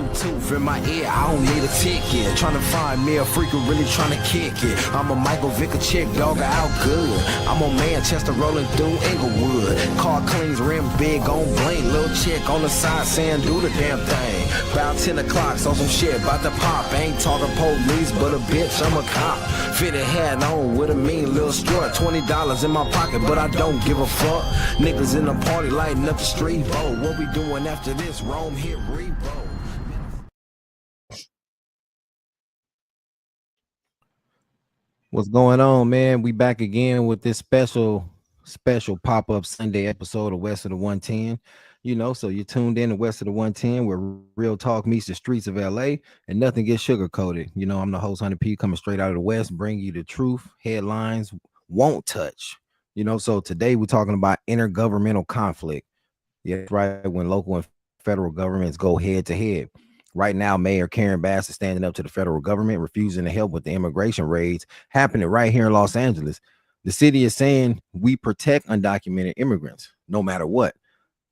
Bluetooth in my ear, I don't need a ticket. Trying to find me a freak who really trying to kick it. I'm a Michael Vicker chick, dog, out good. I'm on Manchester rolling through Inglewood. Car cleans, rim big on blink. Little chick on the side saying do the damn thing. About 10 o'clock, saw some shit about to pop. Ain't talking police, but a bitch, I'm a cop. Fitted hat on with a mean little strut. $20 in my pocket, but I don't give a fuck. Niggas in the party lighting up the street. Oh, what we doing after this? Rome hit Rebo. What's going on, man? We back again with this special pop-up Sunday episode of West of the 110. You know, so you're tuned in to West of the 110, where real talk meets the streets of LA and nothing gets sugar-coated. You know, I'm the host, Hunter P, coming straight out of the West, bring you the truth, headlines won't touch. You know, so today we're talking about intergovernmental conflict. Yeah, right, when local and federal governments go head to head. Right now, Mayor Karen Bass is standing up to the federal government, refusing to help with the immigration raids happening right here in Los Angeles. The city is saying we protect undocumented immigrants no matter what.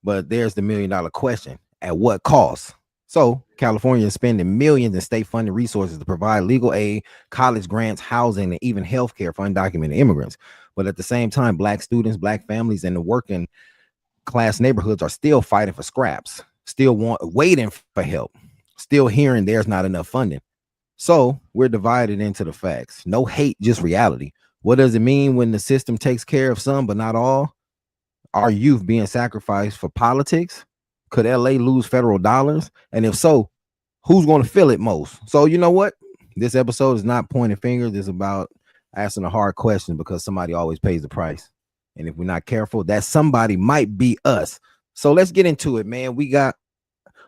But there's the $1 million question: at what cost? So California is spending millions in state funded resources to provide legal aid, college grants, housing, and even health care for undocumented immigrants. But at the same time, Black students, Black families, and the working class neighborhoods are still fighting for scraps, still waiting for help, still hearing there's not enough funding. So we're divided into the facts. No hate, just reality. What does it mean when the system takes care of some but not all? Are youth being sacrificed for politics? Could LA lose federal dollars? And if so, who's going to feel it most? So you know what? This episode is not pointing fingers. It's about asking a hard question, because somebody always pays the price. And if we're not careful, that somebody might be us. So let's get into it, man. We got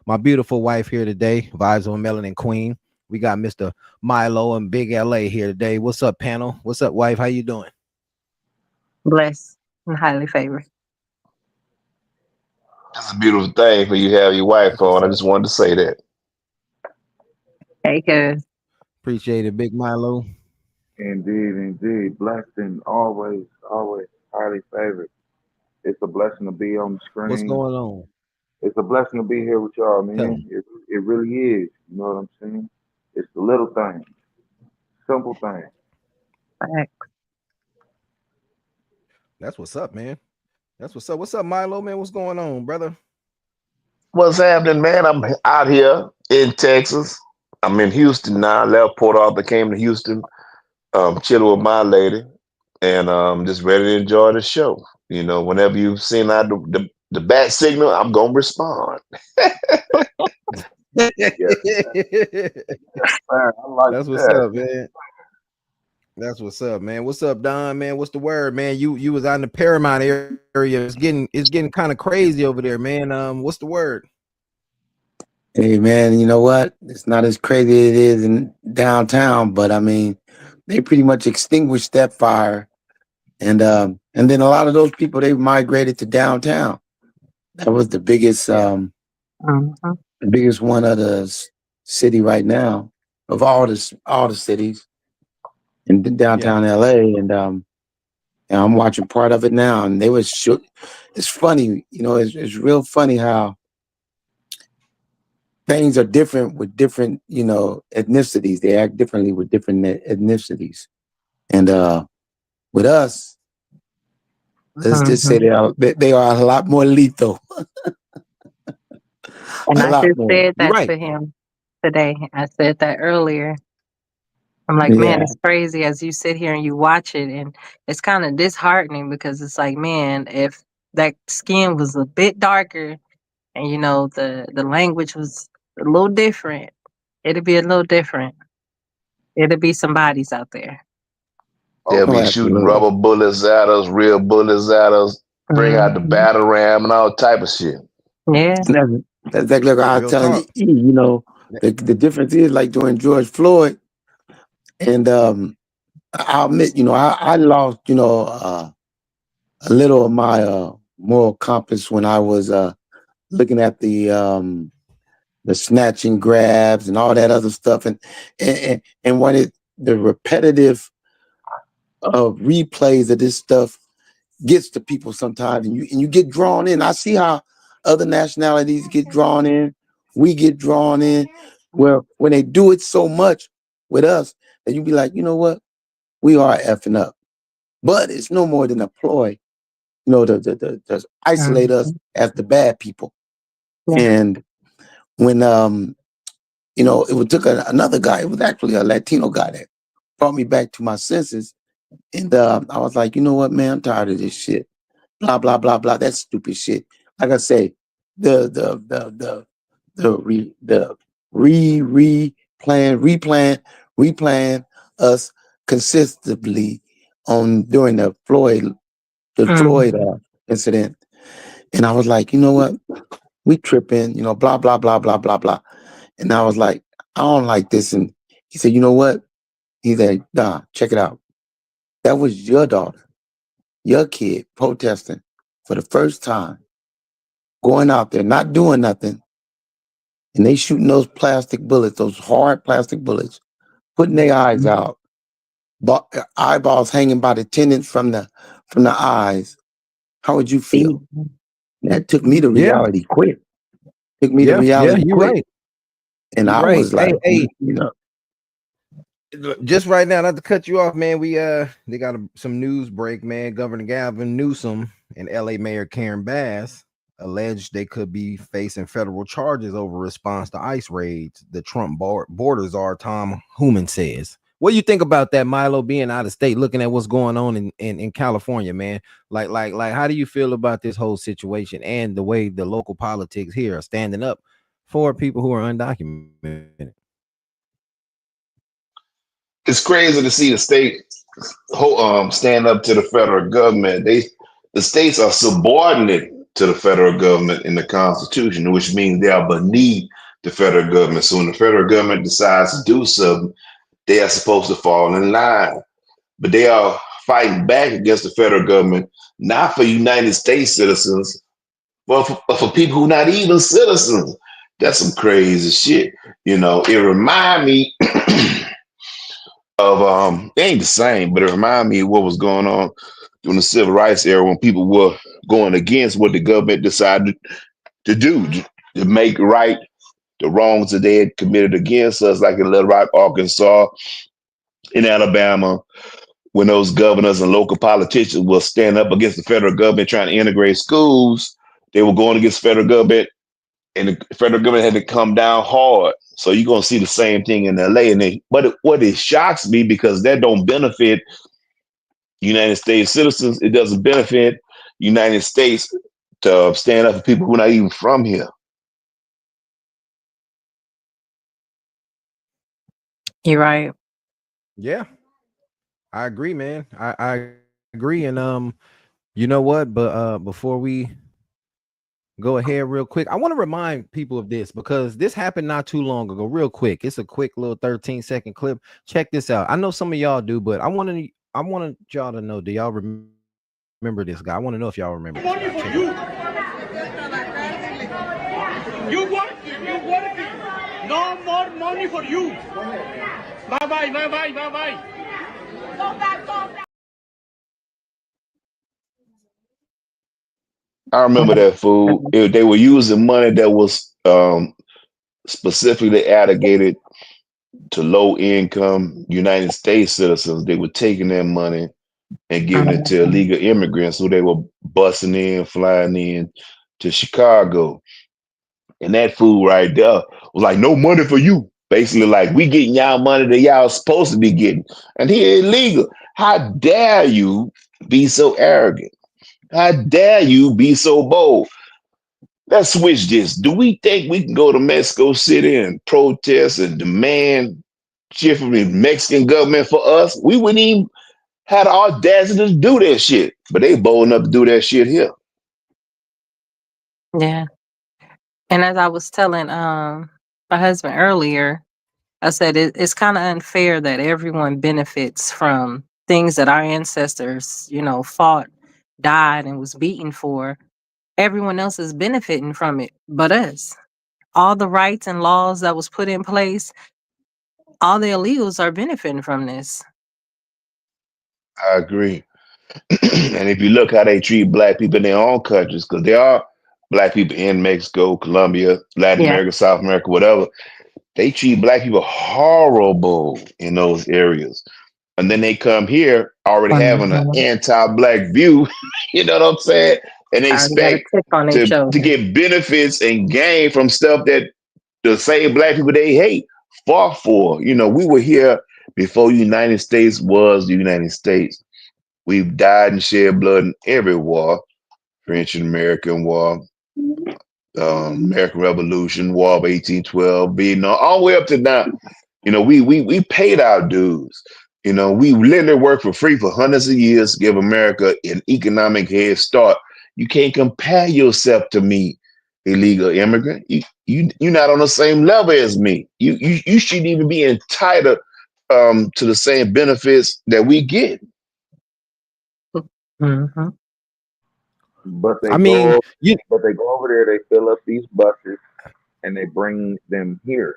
my beautiful wife here today, Vibes on Melanin Queen. We got Mr. Milo and Big LA here today. What's up, panel? What's up, wife? How you doing? Blessed and highly favored. It's a beautiful thing for you to have your wife on. I just wanted to say that. Hey, cuz. Appreciate it, Big Milo. Indeed. Blessed and always highly favored. It's a blessing to be on the screen. What's going on? It's a blessing to be here with y'all, man. It really is. You know what I'm saying? It's the little things, simple things. That's what's up, man. That's what's up. What's up, Milo, man? What's going on, brother? What's happening, man? I'm out here in Texas. I'm in Houston now. I left Port Arthur, came to Houston, chilling with my lady, and just ready to enjoy the show. You know, whenever you've seen out the bat signal, I'm gonna respond. Yes. That's what's up, man. That's what's up, man. What's up, Don, man? What's the word, man? You was out in the Paramount area. It's getting kind of crazy over there, man. What's the word? Hey, man, you know what? It's not as crazy as it is in downtown, but I mean, they pretty much extinguished that fire, and then a lot of those people, they migrated to downtown. That was the biggest the biggest one of the city right now of all the cities in downtown LA, and I'm watching part of it now, and they was shook. It's funny, you know, it's real funny how things are different with different, you know, ethnicities. They act differently with different ethnicities, and with us, let's just say they are a lot more lethal. And I just said that to him today. I said that earlier. I'm like, man, it's crazy as you sit here and you watch it, and it's kind of disheartening, because it's like, man, if that skin was a bit darker and, you know, the language was a little different, it'd be a little different. It'd be some bodies out there. They'll be shooting rubber bullets at us, real bullets at us, bring out the battle ram and all type of shit. Yeah. That's exactly like I was telling you, you know, the difference is, like during George Floyd, and I'll admit, you know, I lost, you know, a little of my moral compass when I was looking at the snatching grabs and all that other stuff, and when the repetitive replays of this stuff gets to people sometimes, and you get drawn in. I see how other nationalities get drawn in we get drawn in. Well, when they do it so much with us, that you be like, you know what? We are effing up. But it's no more than a ploy, to isolate us as the bad people. Yeah. And when it took another guy, it was actually a Latino guy that brought me back to my senses. And I was like, you know what, man, I'm tired of this shit. Blah, blah, blah, blah. That's stupid shit. Like I say, replan us consistently on during the Floyd incident. And I was like, you know what? We tripping, blah, blah, blah, blah, blah, blah. And I was like, I don't like this. And he said, you know what? He said, nah, check it out. That was your daughter, your kid protesting for the first time, going out there, not doing nothing. And they shooting those plastic bullets, those hard plastic bullets, putting their eyes out, eyeballs hanging by the tendons from the eyes. How would you feel? That took me to reality quick. Took me to reality you're quick. right. And you're I right. was like, hey, just right now, not to cut you off, man. They got some news break, man. Governor Gavin Newsom and LA Mayor Karen Bass alleged they could be facing federal charges over response to ICE raids. The Trump border czar Tom Hooman says. What do you think about that, Milo, being out of state, looking at what's going on in California, man? Like, how do you feel about this whole situation and the way the local politics here are standing up for people who are undocumented? It's crazy to see the state stand up to the federal government. The states are subordinate to the federal government in the Constitution, which means they are beneath the federal government. So when the federal government decides to do something, they are supposed to fall in line. But they are fighting back against the federal government, not for United States citizens, but for people who are not even citizens. That's some crazy shit. It remind me of it ain't the same, but it remind me of what was going on during the civil rights era when people were going against what the government decided to do to make right the wrongs that they had committed against us, like in Little Rock, Arkansas, in Alabama, when those governors and local politicians will stand up against the federal government trying to integrate schools. They were going against the federal government, and the federal government had to come down hard. So you're gonna see the same thing in LA. But what it shocks me, because that don't benefit United States citizens, it doesn't benefit United States to stand up for people who are not even from here. You're right. Yeah, I agree, man. I agree. And you know what? But before we go ahead real quick, I want to remind people of this because this happened not too long ago. Real quick, it's a quick little 13-second clip. Check this out. I know some of y'all do, but I wanted y'all to know. Do y'all remember this guy? I want to know if y'all remember this guy. You working. No more money for you. Bye. Go back. I remember that fool. They were using money that was specifically allocated to low income United States citizens. They were taking that money and giving it to illegal immigrants who they were busing in, flying in to Chicago. And that fool right there was like, no money for you. Basically, like, we getting y'all money that y'all supposed to be getting. And he illegal. How dare you be so arrogant? How dare you be so bold? Let's switch this. Do we think we can go to Mexico City and protest and demand shit from the Mexican government for us? We wouldn't even have the audacity to do that shit. But they bold enough to do that shit here. Yeah. And as I was telling my husband earlier, I said it's kind of unfair that everyone benefits from things that our ancestors, fought, died, and was beaten for. Everyone else is benefiting from it but us. All the rights and laws that was put in place, all the illegals are benefiting from this. I agree. And if you look how they treat black people in their own countries, because there are black people in Mexico, Colombia, Latin Yeah. America, South America, whatever, they treat black people horrible in those areas. And then they come here already having an Mhm. anti-black view, you know what I'm saying? And they Already got a expect chip on their to shoulder. get benefits and gain from stuff that the same black people they hate fought for. You know, we were here before United States was the United States. We've died and shed blood in every war, French and American War, American Revolution, War of 1812, Vietnam, all the way up to now. You know, we paid our dues. You know, we literally worked for free for hundreds of years to give America an economic head start. You can't compare yourself to me, illegal immigrant. You're not on the same level as me. You shouldn't even be entitled to the same benefits that we get. Mm-hmm. But I they mean, go, you but they go over there. They fill up these buses and they bring them here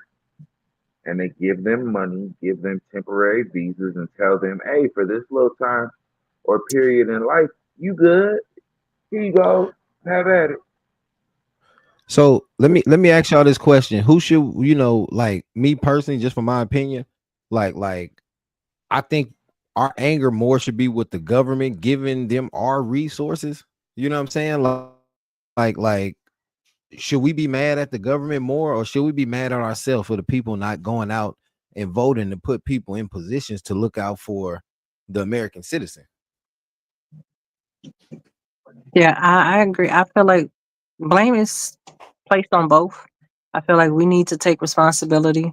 and they give them money, give them temporary visas, and tell them, hey, for this little time or period in life, you good. Here you go. Have at it. so let me ask y'all this question. Who should, like me personally, just from my opinion, like I think our anger more should be with the government giving them our resources. You know what I'm saying? Like should we be mad at the government more, or should we be mad at ourselves for the people not going out and voting to put people in positions to look out for the American citizen? Yeah, I agree. I feel like blame is placed on both. I feel like we need to take responsibility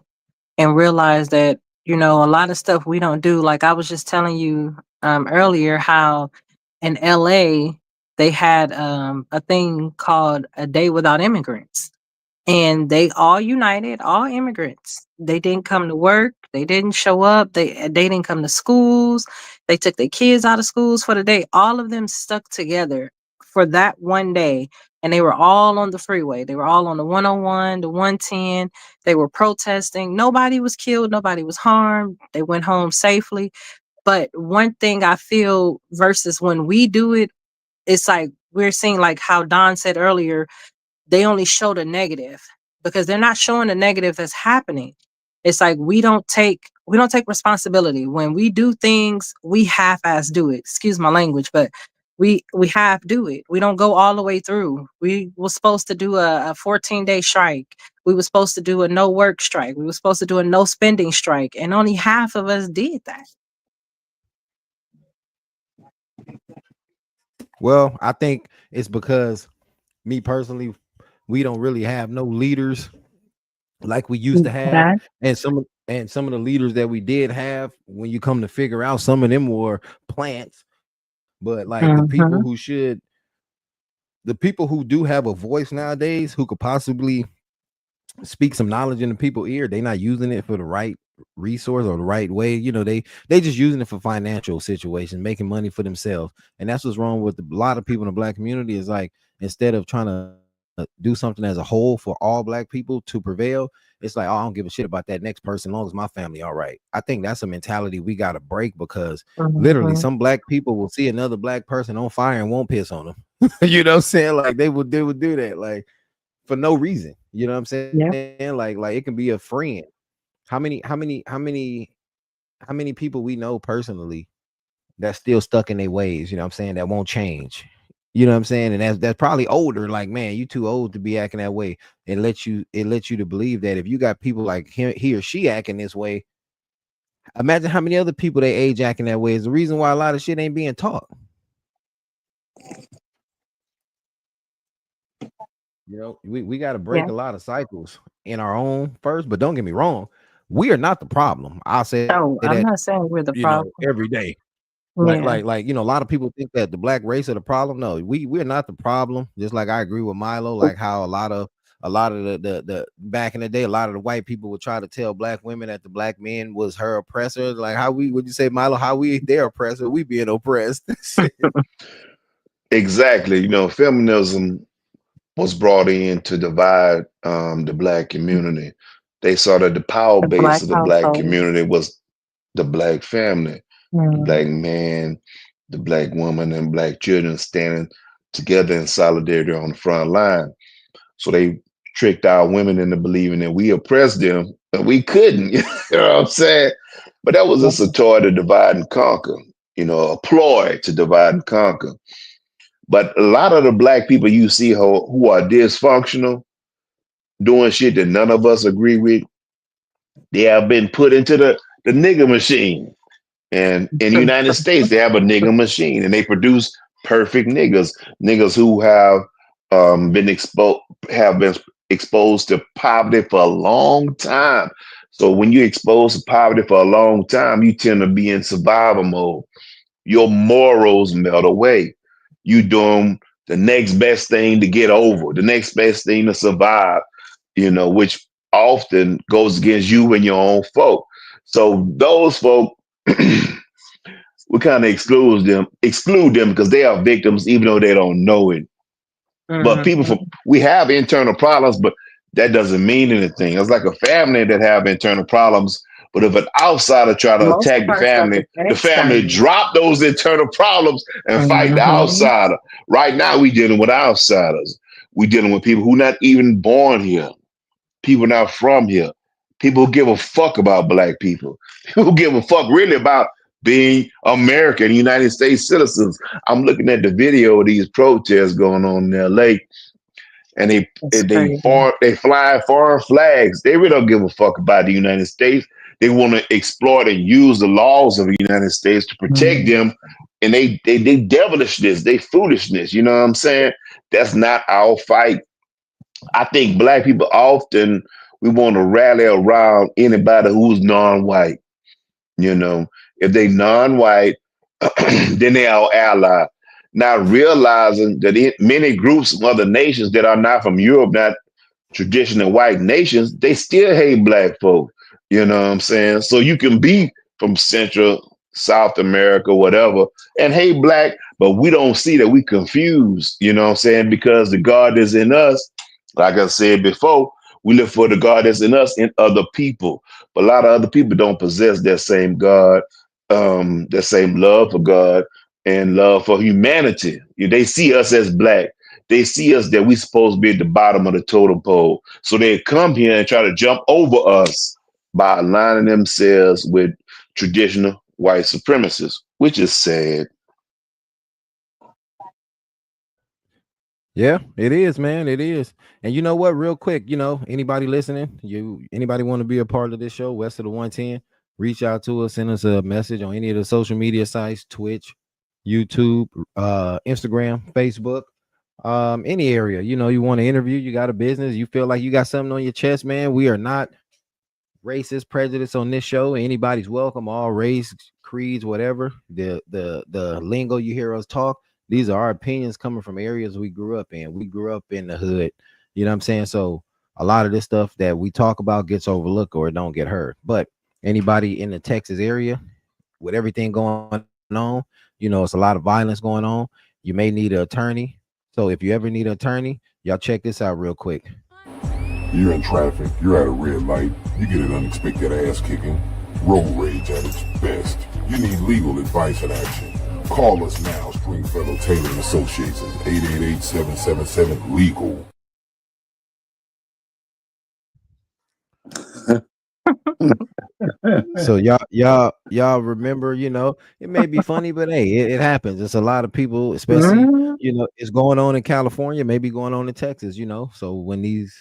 and realize that, a lot of stuff we don't do. Like I was just telling you earlier how in LA they had a thing called a day without immigrants. And they all united, all immigrants. They didn't come to work. They didn't show up. They didn't come to schools. They took their kids out of schools for the day. All of them stuck together for that one day. And they were all on the freeway. They were all on the 101, the 110. They were protesting. Nobody was killed. Nobody was harmed. They went home safely. But one thing I feel versus when we do it, it's like we're seeing, like how Don said earlier, they only show the negative because they're not showing the negative that's happening. It's like we don't take responsibility. When we do things, we half-ass do it. Excuse my language, but we half do it. We don't go all the way through. We were supposed to do a 14-day strike. We were supposed to do a no work strike. We were supposed to do a no spending strike, and only half of us did that. Well, I think it's because me personally, we don't really have no leaders like we used to have, That. and some of the leaders that we did have, when you come to figure out, some of them were plants. But like Mhm. the people who do have a voice nowadays, who could possibly speak some knowledge into people's ear, they not using it for the right resource or the right way. They just using it for financial situations, making money for themselves. And that's what's wrong with a lot of people in the black community, is like, instead of trying to do something as a whole for all black people to prevail, it's like, oh, I don't give a shit about that next person as long as my family all right. I think that's a mentality we got to break, because literally Mhm. some black people will see another black person on fire and won't piss on them. You know what I'm saying? Like they would do that, like, for no reason. You know what I'm saying? Yeah. Like it can be a friend. How many people we know personally that's still stuck in their ways, you know what I'm saying, that won't change. You know what I'm saying? And that's probably older. Like, man, you too old to be acting that way. It lets you to believe that if you got people like he or she acting this way, imagine how many other people they age acting that way. Is the reason why a lot of shit ain't being taught. We got to break Yeah. a lot of cycles in our own first. But don't get me wrong, we are not the problem. I'll say So I'm that, not saying we're the problem. every day. Like, Yeah. like, like, a lot of people think that the black race are the problem. No, we're not the problem. Just like I agree with Milo, like how a lot of the back in the day, a lot of the white people would try to tell black women that the black men was her oppressor. Like, how would you say, Milo, how we their oppressor? We being oppressed. Exactly. You know, feminism was brought in to divide the black community. They saw that the power The base black of the black household. community was the black family, the Mm. black man, the black woman, and black children standing together in solidarity on the front line. So they tricked our women into believing that we oppressed them, and we couldn't. You know what I'm saying? But that was just a toy to divide and conquer, a ploy to divide and conquer. But a lot of the black people you see who are dysfunctional, doing shit that none of us agree with, they have been put into the nigger machine. And in the United States, they have a nigger machine, and they produce perfect niggas who been exposed to poverty for a long time. So when you're exposed to poverty for a long time, you tend to be in survival mode. Your morals melt away. You doing the next best thing to get over, the next best thing to survive, which often goes against you and your own folk. So those folk, we kind of exclude them because they are victims, even though they don't know it. But we have internal problems, but that doesn't mean anything. It's like a family that have internal problems, but if an outsider try to attack the family drop those internal problems and fight the outsider. Right now, we dealing with outsiders. We dealing with people who not even born here, people not from here, people who give a fuck about black people, people who give a fuck really about being American, United States citizens. I'm looking at the video of these protests going on in LA, and they fly foreign flags. They really don't give a fuck about the United States. They want to exploit and use the laws of the United States to protect them. And they devilishness, they foolishness. You know what I'm saying? That's not our fight. I think black people often, we want to rally around anybody who's non-white. If they non-white, then they are our ally. Not realizing that many groups from other nations that are not from Europe, not traditional white nations, they still hate black folk. You know what I'm saying? So you can be from Central, South America, whatever, and hate black, but we don't see that. We confused, you know what I'm saying? Because the God is in us, like I said before, we look for the God that's in us in other people. But a lot of other people don't possess that same God, that same love for God and love for humanity. They see us as black. They see us that we supposed to be at the bottom of the totem pole. So they come here and try to jump over us by aligning themselves with traditional white supremacists, which is sad. Yeah, it is, man. It is. And you know what? Real quick, anybody listening, anybody want to be a part of this show, West of the 110, reach out to us, send us a message on any of the social media sites, Twitch, YouTube, Instagram, Facebook, any area. You want to interview, you got a business, you feel like you got something on your chest, man. We are not racist, prejudice on this show. Anybody's welcome, all race, creeds, whatever. The lingo you hear us talk, these are our opinions coming from areas we grew up in. We grew up in the hood. You know what I'm saying? So a lot of this stuff that we talk about gets overlooked or it don't get heard. But anybody in the Texas area with everything going on, it's a lot of violence going on. You may need an attorney. So if you ever need an attorney, y'all check this out real quick. You're in traffic, you're at a red light, you get an unexpected ass kicking, road rage at its best. You need legal advice and action. Call us now, Stringfellow Taylor & Associates, 888-777-LEGAL. So y'all remember, it may be funny, but hey, it happens. It's a lot of people, especially, it's going on in California, maybe going on in Texas, So when these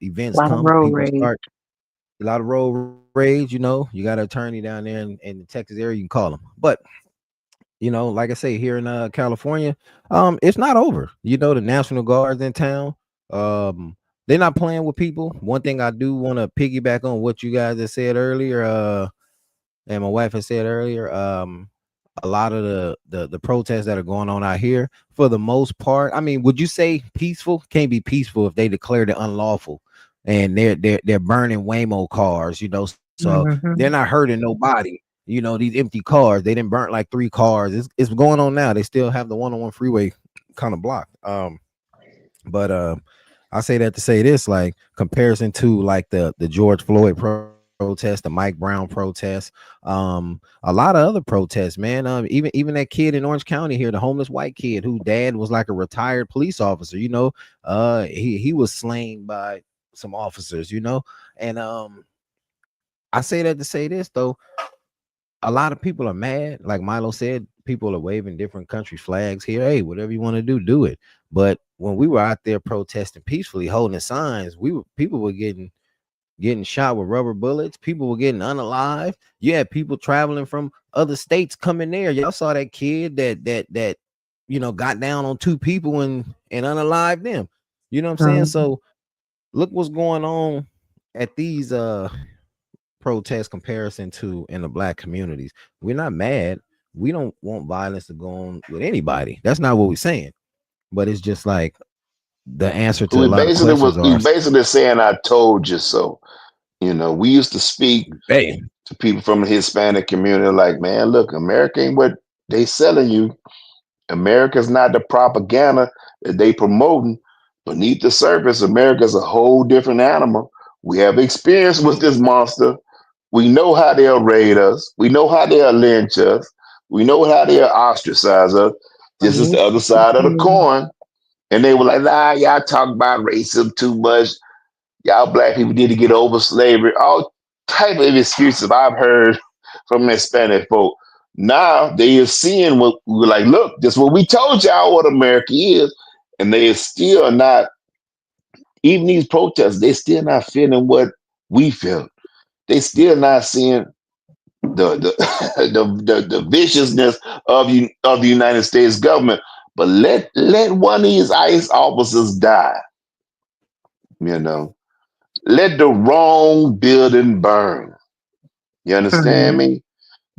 events come, people start a lot of road rage, you got an attorney down there in the Texas area, you can call them. But like I say, here in California, it's not over. The National Guard's in town. They're not playing with people. One thing I do want to piggyback on what you guys have said earlier, and my wife has said earlier, a lot of the protests that are going on out here, for the most part, I mean, would you say peaceful? Can't be peaceful if they declared it unlawful and they're burning Waymo cars, so they're not hurting nobody. These empty cars, they didn't burn like 3 cars. It's going on now. They still have the 101 freeway kind of blocked. But I say that to say this, like, comparison to like the George Floyd protest, the Mike Brown protest, a lot of other protests, man. Even that kid in Orange County here, the homeless white kid whose dad was like a retired police officer, he was slain by some officers, and I say that to say this though, a lot of people are mad. Like Milo said, people are waving different country flags here. Hey, whatever you want to do it. But when we were out there protesting peacefully, holding signs, people were getting shot with rubber bullets. People were getting unalived. You had people traveling from other states coming there. Y'all saw that kid that got down on two people and unalived them. You know what I'm saying? So look what's going on at these protest comparison to in the black communities. We're not mad. We don't want violence to go on with anybody. That's not what we're saying. But it's just like the answer to a lot of questions he's basically saying, I told you so. We used to speak to people from the Hispanic community like, man, look, America ain't what they selling you. America's not the propaganda that they promoting. Beneath the surface, America's a whole different animal. We have experience with this monster. We know how they'll raid us. We know how they'll lynch us. We know how they'll ostracize us. This is the other side of the coin. And they were like, nah, y'all talk about racism too much. Y'all black people need to get over slavery. All type of excuses I've heard from Hispanic folk. Now they are seeing what we're like, look, this is what we told y'all what America is. And they are still not, even these protests, they still not feeling what we feel. They still not seeing the the viciousness of the United States government. But let one of these ICE officers die. Let the wrong building burn. You understand me?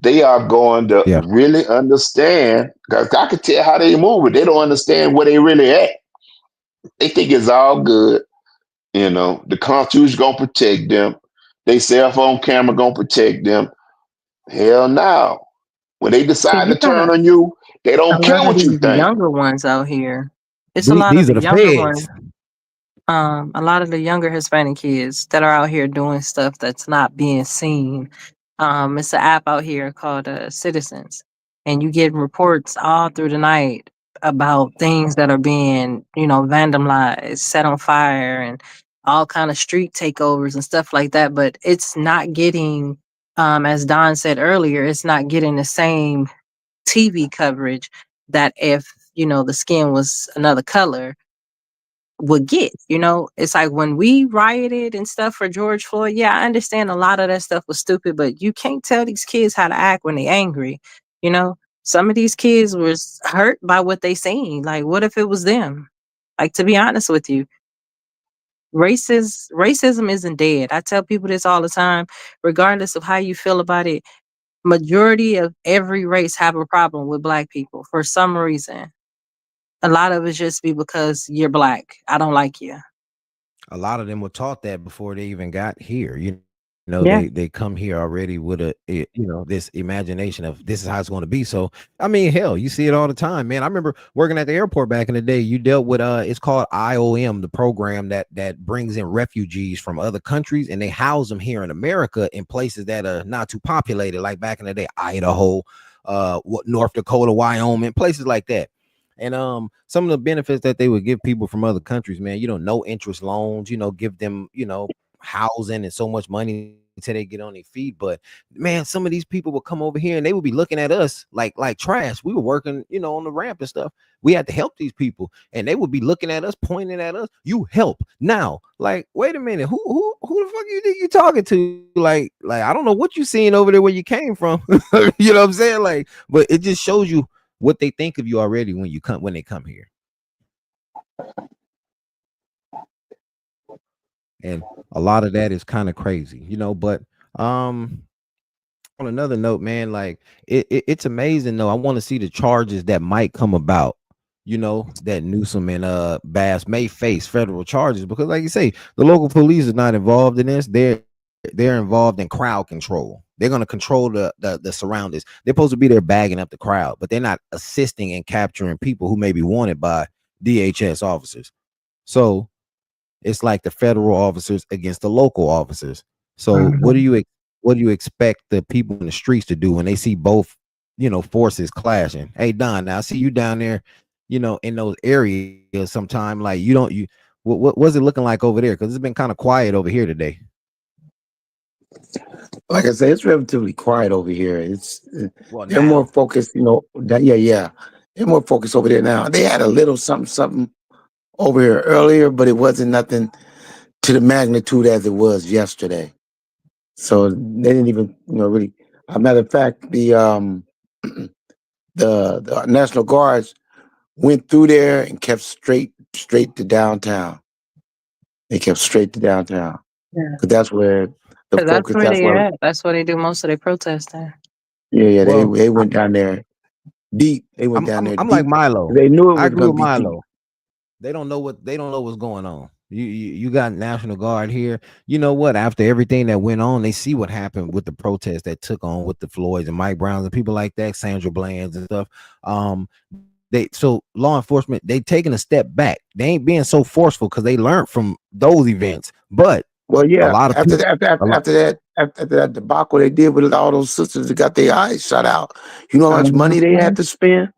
They are going to really understand, because I can tell how they move it. They don't understand where they really at. They think it's all good. The Constitution gonna protect them. They cell phone camera gonna protect them. Hell no. When they decide to turn on you, they don't care what you think. Younger ones out here. It's a lot of the younger ones. A lot of the younger Hispanic kids that are out here doing stuff that's not being seen. It's an app out here called Citizens, and you get reports all through the night about things that are being, vandalized, set on fire, and all kind of street takeovers and stuff like that. But it's not getting, as Don said earlier, it's not getting the same TV coverage that if the skin was another color would get. It's like when we rioted and stuff for George Floyd. Yeah, I understand a lot of that stuff was stupid, but you can't tell these kids how to act when they're angry. Some of these kids was hurt by what they seen. Like, what if it was them? Like, to be honest with you, racism isn't dead. I tell people this all the time, regardless of how you feel about it. Majority of every race have a problem with black people for some reason. A lot of it just be because you're black. I don't like you. A lot of them were taught that before they even got here. They come here already with this imagination of this is how it's going to be. So I mean, hell, you see it all the time, man. I remember working at the airport back in the day. You dealt with it's called IOM, the program that brings in refugees from other countries, and they house them here in America in places that are not too populated, like back in the day, Idaho, North Dakota, Wyoming, places like that. And some of the benefits that they would give people from other countries, man, no interest loans, give them, housing and so much money until they get on their feet. But man, some of these people would come over here and they would be looking at us like trash. We were working, on the ramp and stuff. We had to help these people, and they would be looking at us, pointing at us. You help now. Like, wait a minute, who the fuck you think you talking to? Like I don't know what you seeing over there where you came from. You know what I'm saying? Like, but it just shows you what they think of you already when they come here. And a lot of that is kind of crazy, but on another note, man, like it's amazing though. I want to see the charges that might come about, that Newsom and Bass may face federal charges, because like you say, the local police is not involved in this. They're involved in crowd control. They're going to control the surroundings. They're supposed to be there bagging up the crowd, but they're not assisting in capturing people who may be wanted by DHS officers. So it's like the federal officers against the local officers. So what do you what do you expect the people in the streets to do when they see both, forces clashing? Hey, Don, now I see you down there, in those areas sometime. Like what was it looking like over there? Because it's been kind of quiet over here today. Like I said, it's relatively quiet over here. They're Now. more focused, yeah. They're more focused over there now. They had a little something over here earlier, but it wasn't nothing to the magnitude as it was yesterday. So they didn't even, really. As a matter of fact, the National Guards went through there and kept straight to downtown. They kept straight to downtown. Yeah. Because that's where the focus. That's where they're at. That's where they do most of their protesting. Yeah. Well, they went down there deep. They went down there. I'm deep. like Milo. They knew it was I agree going with to be Milo. deep. They don't know what's going on. You got National Guard here. You know what? After everything that went on, they see what happened with the protests that took on with the Floyds and Mike Browns and people like that, Sandra Bland's and stuff. So law enforcement, they taking a step back. They ain't being so forceful because they learned from those events. But well, yeah, a lot of after that debacle they did with all those sisters that got their eyes shot out, you know how much money they had to spend?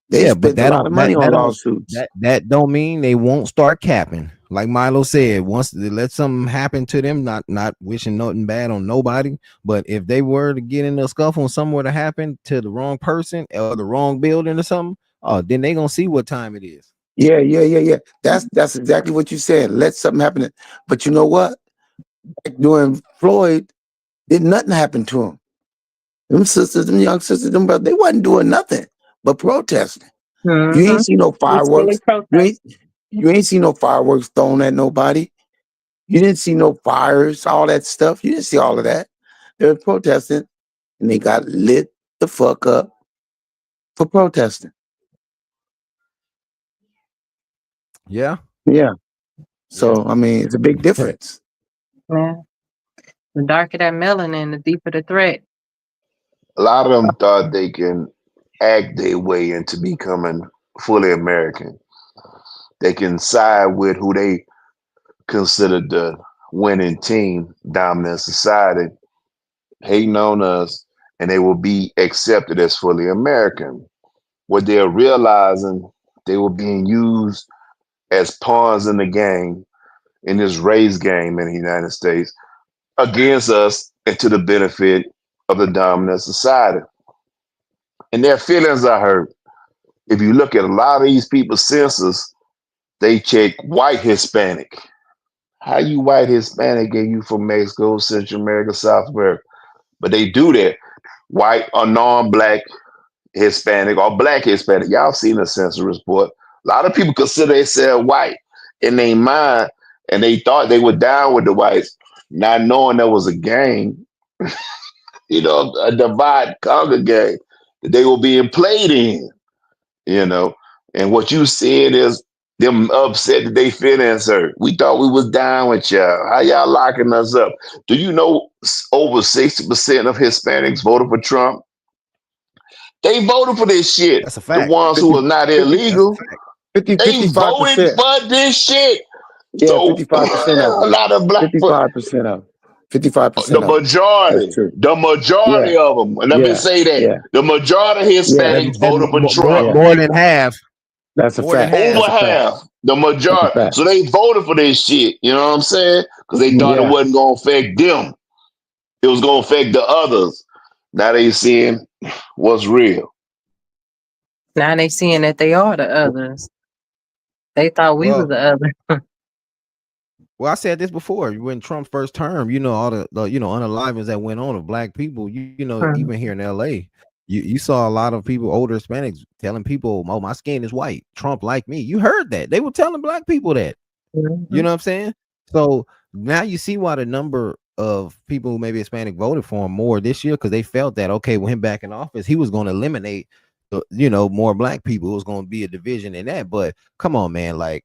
They spent a lot of money on lawsuits. That don't mean they won't start capping. Like Milo said, once they let something happen to them, not wishing nothing bad on nobody, but if they were to get in a scuffle and somewhere to happen to the wrong person or the wrong building or something, then they gonna see what time it is. Yeah. That's exactly what you said. Let something happen. But you know what? During Floyd, did nothing happen to them. Them sisters, them young sisters, them brothers, they wasn't doing nothing but protesting. Mm-hmm. You ain't see no fireworks. You ain't see no fireworks thrown at nobody. You didn't see no fires, all that stuff. You didn't see all of that. They were protesting, and they got lit the fuck up for protesting. Yeah. So I mean, it's a big difference. Yeah. The darker that melanin, the deeper the threat. A lot of them thought they can act their way into becoming fully American. They can side with who they consider the winning team, dominant society, hating on us, and they will be accepted as fully American. What they're realizing, they were being used as pawns in the game, in this race game in the United States, against us and to the benefit of the dominant society. And their feelings are hurt. If you look at a lot of these people's census, they check white Hispanic. How you white Hispanic and you from Mexico, Central America, South America? But they do that. White or non-black Hispanic or black Hispanic. Y'all seen the census report. A lot of people consider themselves white in their mind, and they thought they were down with the whites, not knowing there was a game, a divide and conquer game that they were being played in, And what you said is them upset that they feelings hurt. We thought we was down with y'all. How y'all locking us up? Do you know over 60% of Hispanics voted for Trump? They voted for this shit. That's a fact. The ones who are not illegal, 50, they voted for this shit. Yeah, so 55% of a lot of black 55% of 55%. The majority of them. And let me say that. Yeah. The majority of Hispanics voted for Trump. More than half. That's a fact. Over half. The majority. So they voted for this shit. You know what I'm saying? Because they thought it wasn't going to affect them. It was going to affect the others. Now they seeing what's real. Now they seeing that they are the others. They thought we was the other. Well, I said this before. When Trump's first term, all the unalivings that went on of black people, even here in LA, you saw a lot of people, older Hispanics, telling people, "Oh, my skin is white. Trump like me." You heard that. They were telling black people that. Mm-hmm. You know what I'm saying? So now you see why the number of people who maybe Hispanic voted for him more this year, because they felt that, okay, with him back in office, he was going to eliminate more black people. It was going to be a division in that. But come on, man, like,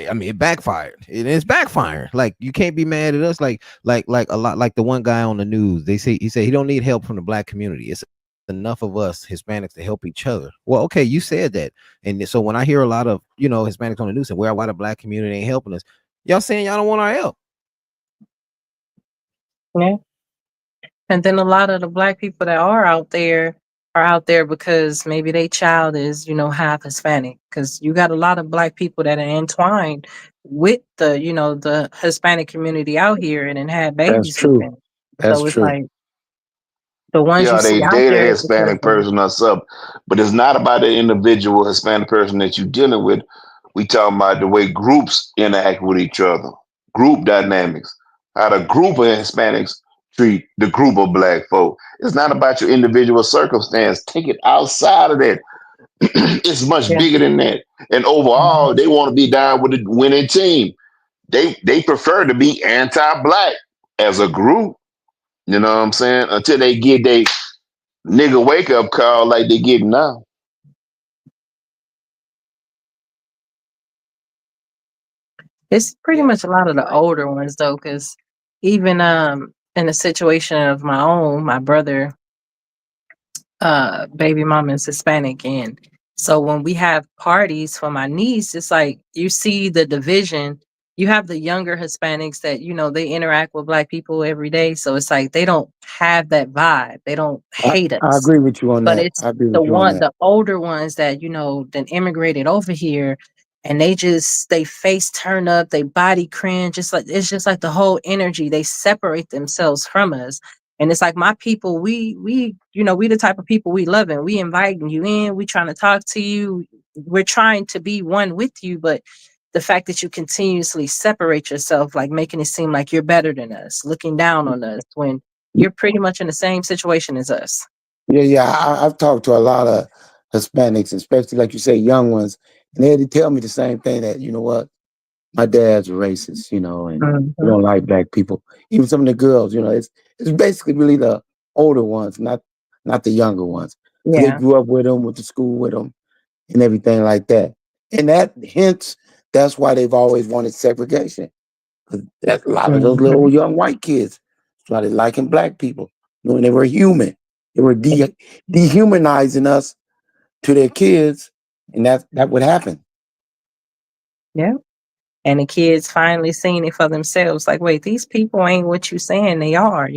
I mean, it backfired. It's backfiring. Like, you can't be mad at us. Like a lot, like the one guy on the news, he said he don't need help from the black community. It's enough of us Hispanics to help each other. Well, okay, you said that. And so when I hear a lot of, Hispanics on the news say, why the black community ain't helping us, y'all saying y'all don't want our help. Yeah. And then a lot of the black people that are out there because maybe their child is, half Hispanic. Because you got a lot of black people that are entwined with the, the Hispanic community out here and then had That's babies with true. them. That's So it's true. like the ones you Yeah, see they out date a there is because Hispanic person or something, but it's not about the individual Hispanic person that you're dealing with. We talking about the way groups interact with each other, group dynamics, how the group of Hispanics treat the group of black folk. It's not about your individual circumstance. Take it outside of that. It's much yeah. bigger than that. And Mhm. overall, they want to be down with the winning team. They prefer to be anti-black as a group. You know what I'm saying? Until they get they nigga wake up call like they getting now. It's pretty much a lot of the older ones though, because even in a situation of my own, my brother baby mama is Hispanic, and so when we have parties for my niece, it's like you see the division. You have the younger Hispanics that they interact with black people every day, so it's like they don't have that vibe. They don't hate I us. agree with you on But that. it's I agree with you on that. the older ones that, then immigrated over here and they face turn up, they body cringe, it's just like the whole energy. They separate themselves from us. And it's like my people, we the type of people we love and we inviting you in, we trying to talk to you, we're trying to be one with you, but the fact that you continuously separate yourself, like making it seem like you're better than us, looking down on us when you're pretty much in the same situation as us. Yeah, yeah. I've talked to a lot of Hispanics, especially like you say, young ones, and they had to tell me the same thing that, you know what, my dad's a racist, and he Mhm. don't like black people. Even some of the girls, it's basically really the older ones, not the younger ones, because they Yeah. grew up with them, went to school with them, and everything like that. And that's why they've always wanted segregation. 'Cause that's a lot of those little Mhm. young white kids started liking black people, knowing they were human. They were dehumanizing us to their kids, and that would happen. Yeah. And the kids finally seen it for themselves. Like, wait, these people ain't what you saying they are.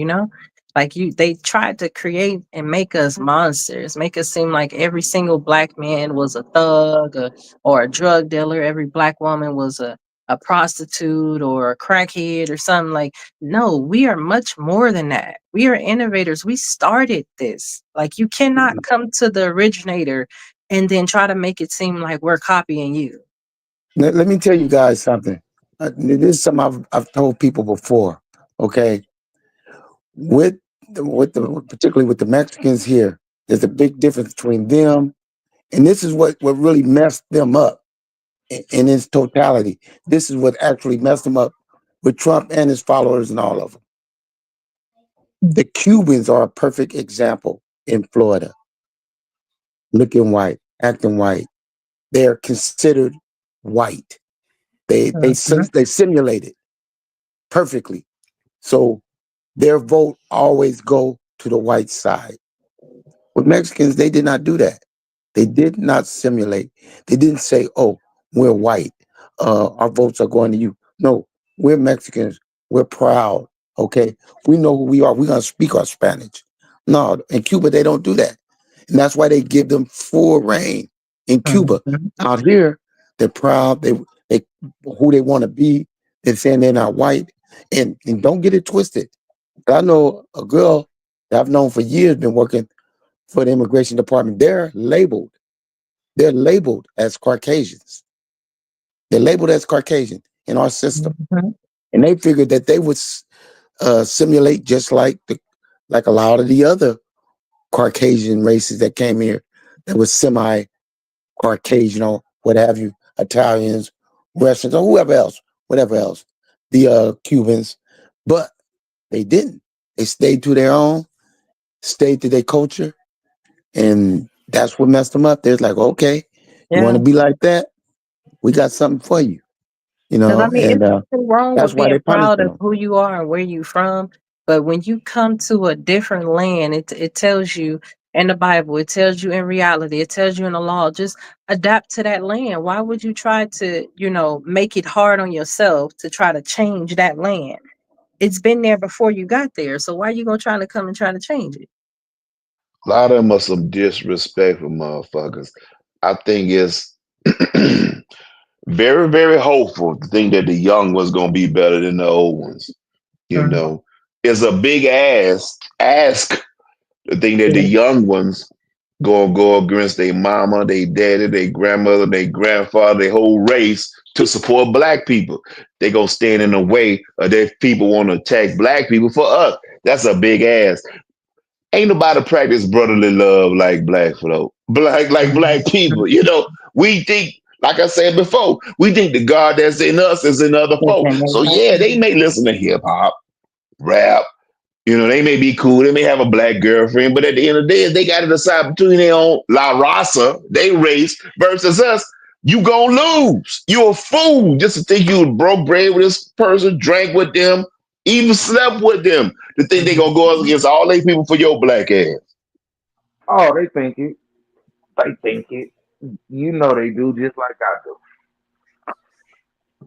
Like they tried to create and make us monsters, make us seem like every single black man was a thug or a drug dealer. Every black woman was a prostitute or a crackhead or something. Like, no, we are much more than that. We are innovators. We started this. Like, you cannot come to the originator and then try to make it seem like we're copying you. Let me tell you guys something. This is something I've told people before. Okay, with particularly with the Mexicans here, there's a big difference between them, and this is what really messed them up in its totality. This is what actually messed them up with Trump and his followers and all of them. The Cubans are a perfect example in Florida, looking white, acting white. They are considered white. Mhm. They simulate it perfectly. So their vote always go to the white side. With Mexicans, they did not do that. They did not simulate. They didn't say, "Oh, we're white. Our votes are going to you." No, we're Mexicans. We're proud. Okay, we know who we are. We're gonna speak our Spanish. No, in Cuba they don't do that, and that's why they give them full reign. In Cuba, Mhm. out here, they're proud. They who they want to be. They're saying they're not white, and don't get it twisted. I know a girl that I've known for years, been working for the immigration department. They're labeled. They're labeled as Caucasians. They're labeled as Caucasian in our system, Mhm. and they figured that they would simulate just like a lot of the other Caucasian races that came here that was semi-Caucasian or what have you, Italians, Russians, or whatever else, the Cubans, but they didn't. They stayed to their own, stayed to their culture, and that's what messed them up. They're like, okay, you want Yeah. to be like that? We got something for you, Because I mean, and it's nothing wrong that's with why being they're proud punishing of them. who you are and where you from. But when you come to a different land, it tells you in the Bible, it tells you in reality, it tells you in the law, just adapt to that land. Why would you try to, make it hard on yourself to try to change that land? it's been there before you got there. So why are you gonna try to change it? A lot of them are some disrespectful motherfuckers. I think it's very, very hopeful to think that the young ones gonna be better than the old ones. You Mhm. know, it's a big ask to think that the Yeah. young ones gonna go against their mama, their daddy, their grandmother, their grandfather, their whole race to support black people. They gonna stand in the way of their people want to attack black people for us. That's a big ass. Ain't nobody practice brotherly love like black folk, black people. You know, we think, like I said before, we think the God that's in us is in other folk. So yeah, they may listen to hip hop, rap. You know, they may be cool. They may have a black girlfriend, but at the end of the day, if they got to decide between their own La Raza, they race, versus us, you gonna lose. You're a fool just to think you broke bread with this person, drank with them, even slept with them, to think they gonna go against all these people for your black ass. Oh, they think it. They think it. You know they do just like I do.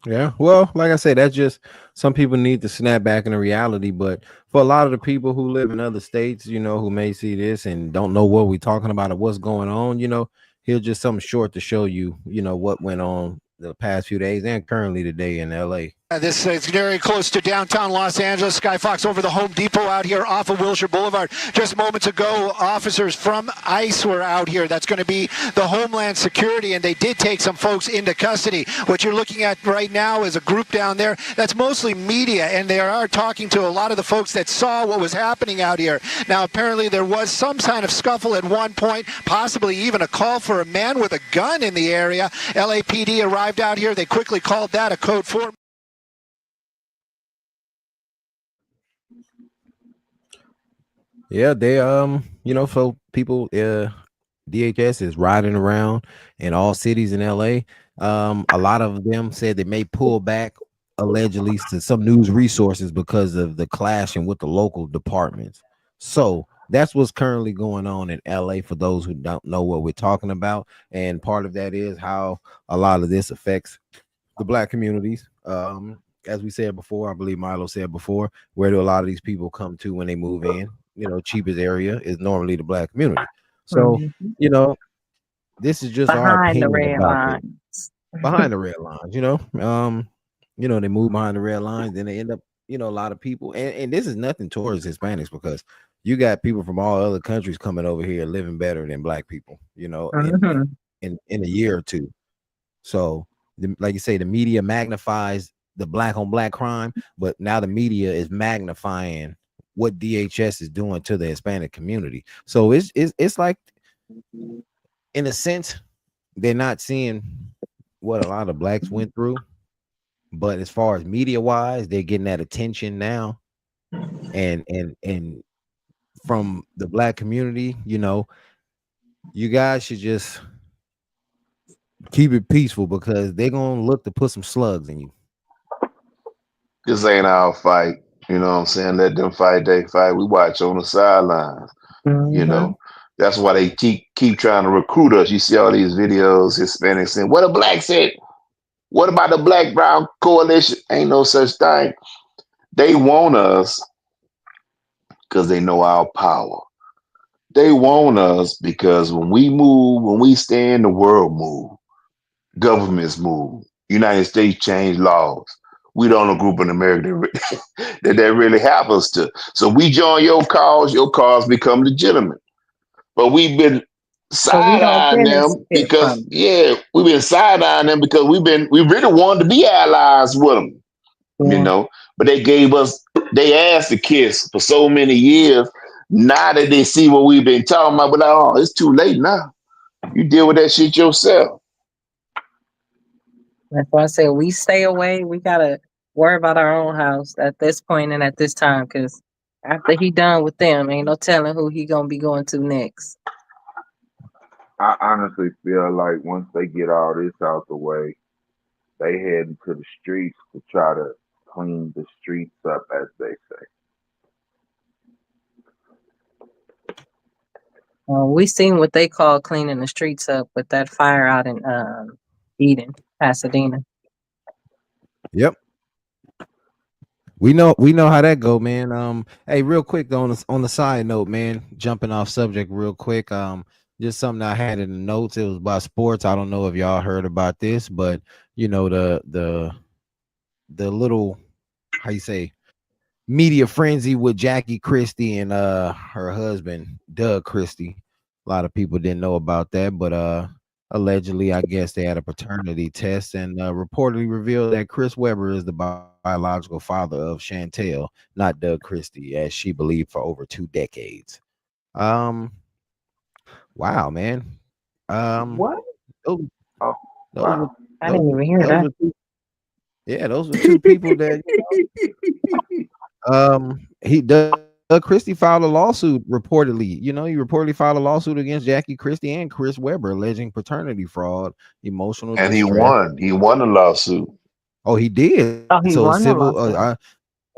Yeah, well, like I said, that's just some people need to snap back into reality. But for a lot of the people who live in other states, you know, who may see this and don't know what we're talking about or what's going on, you know, here's just something short to show you, you know, what went on the past few days and currently today in LA. This is very close to downtown Los Angeles. Sky Fox over the Home Depot out here off of Wilshire Boulevard. Just moments ago, officers from ICE were out here. That's going to be the Homeland Security, and they did take some folks into custody. What you're looking at right now is a group down there that's mostly media, and they are talking to a lot of the folks that saw what was happening out here. Now, apparently there was some kind of scuffle at one point, possibly even a call for a man with a gun in the area. LAPD arrived out here. They quickly called that a code 4. Yeah, they you know, so people DHS is riding around in all cities in LA. A lot of them said they may pull back allegedly to some news resources because of the clashing with the local departments. So that's what's currently going on in LA for those who don't know what we're talking about. And part of that is how a lot of this affects the black communities. As we said before, I believe Milo said before, where do a lot of these people come to when they move in? You know, cheapest area is normally the black community. So, Mhm. you know, this is just our Behind the opinion red about this. lines. Behind the red lines, you know, they move behind the red lines, then they end up, you know, a lot of people, and this is nothing towards Hispanics because you got people from all other countries coming over here living better than black people, you know, Mhm. in a year or two. So, like you say, the media magnifies the black on black crime, but now the media is magnifying what DHS is doing to the Hispanic community. So it's like, in a sense, they're not seeing what a lot of blacks went through, but as far as media wise, they're getting that attention now, and from the black community, you know, you guys should just keep it peaceful because they're gonna look to put some slugs in you. This ain't our fight. You know what I'm saying? Let them fight they fight. We watch on the sidelines. You Mhm. know, that's why they keep trying to recruit us. You see all these videos, Hispanics saying, "What a black said? What about the Black Brown Coalition?" Ain't no such thing. They want us because they know our power. They want us because when we move, when we stand, the world move. Governments move. United States change laws. We don't a group in America that really happens to. So we join your cause become legitimate. But we've been So we don't side-eyeing them benefit because, from yeah, we've been side-eyeing them because we really wanted to be allies with them, it. you Yeah. know. But they gave us they asked to kiss for so many years. Now that they see what we've been talking about, but like, oh, it's too late now. You deal with that shit yourself. That's why I said we stay away. We gotta worry about our own house at this point and at this time, because after he done with them, ain't no telling who he gonna be going to next. I honestly feel like once they get all this out the way, they head into the streets to try to clean the streets up, as they say. We seen what they call cleaning the streets up with that fire out in Eden, Pasadena. Yep. We know how that go, man. Hey, real quick though, on the side note, man, jumping off subject real quick. Just something I had in the notes. It was about sports. I don't know if y'all heard about this, but the little, how you say, media frenzy with Jackie Christie and her husband Doug Christie. A lot of people didn't know about that, but allegedly, I guess they had a paternity test and reportedly revealed that Chris Webber is the biological father of Chantel, not Doug Christie, as she believed for over 2 decades. Wow, man. What? Those, Oh, those were wow. I didn't even hear those that. were two, yeah, those were two people that he Doug Christie filed a lawsuit reportedly. He reportedly filed a lawsuit against Jackie Christie and Chris Webber alleging paternity fraud, emotional And he distress. won. He won the lawsuit. Oh, he did. Oh, he So won the civil lawsuit.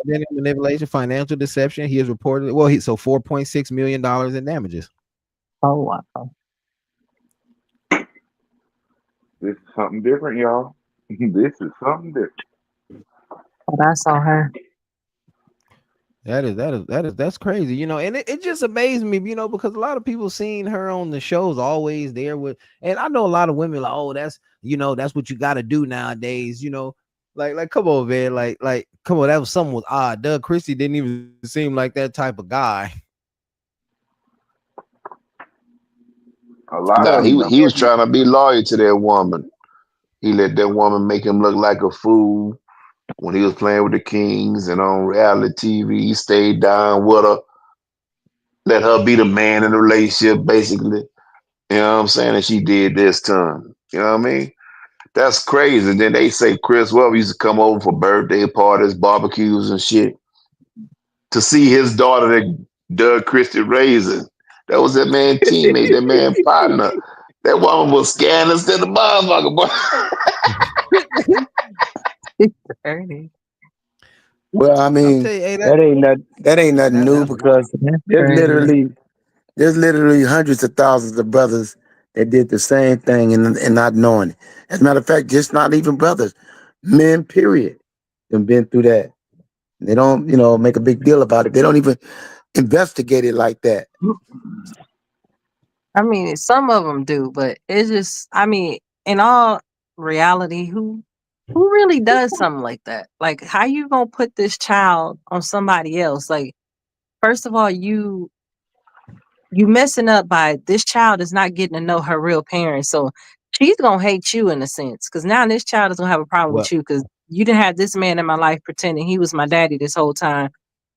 identity manipulation, financial deception. He is reported. Well, $4.6 million in damages. Oh wow. This is something different, y'all. This is something different. Oh, that's on her. That's crazy, and it just amazed me, because a lot of people seen her on the shows always there with, and I know a lot of women like, oh, that's what you got to do nowadays, like come on, man, like come on, that was something was odd. Doug Christie didn't even seem like that type of guy. A lot Nah, of them. he was trying to be loyal to that woman. He let that woman make him look like a fool when he was playing with the Kings and on reality TV. He stayed down with her, let her be the man in the relationship, basically. You know what I'm saying? And she did this time. You know what I mean? That's crazy. And then they say Chris Webber used to come over for birthday parties, barbecues, and shit to see his daughter that Doug Christie raising. That was that man teammate, that man partner. That woman was scandalous than the motherfucker, boy. It's 30. Well, I I'll mean, tell you, hey, that ain't nothing new that's because That's there's crazy. literally hundreds of thousands of brothers that did the same thing and not knowing it. As a matter of fact, just not even brothers, men, period, have been through that. They don't, make a big deal about it. They don't even investigate it like that. I mean, some of them do, but it's just, I mean, in all reality, who really does something like that? Like, how you gonna put this child on somebody else? Like, first of all, you messing up by this child is not getting to know her real parents, so she's gonna hate you in a sense, because now this child is gonna have a problem what with you because you didn't have this man in my life pretending he was my daddy this whole time.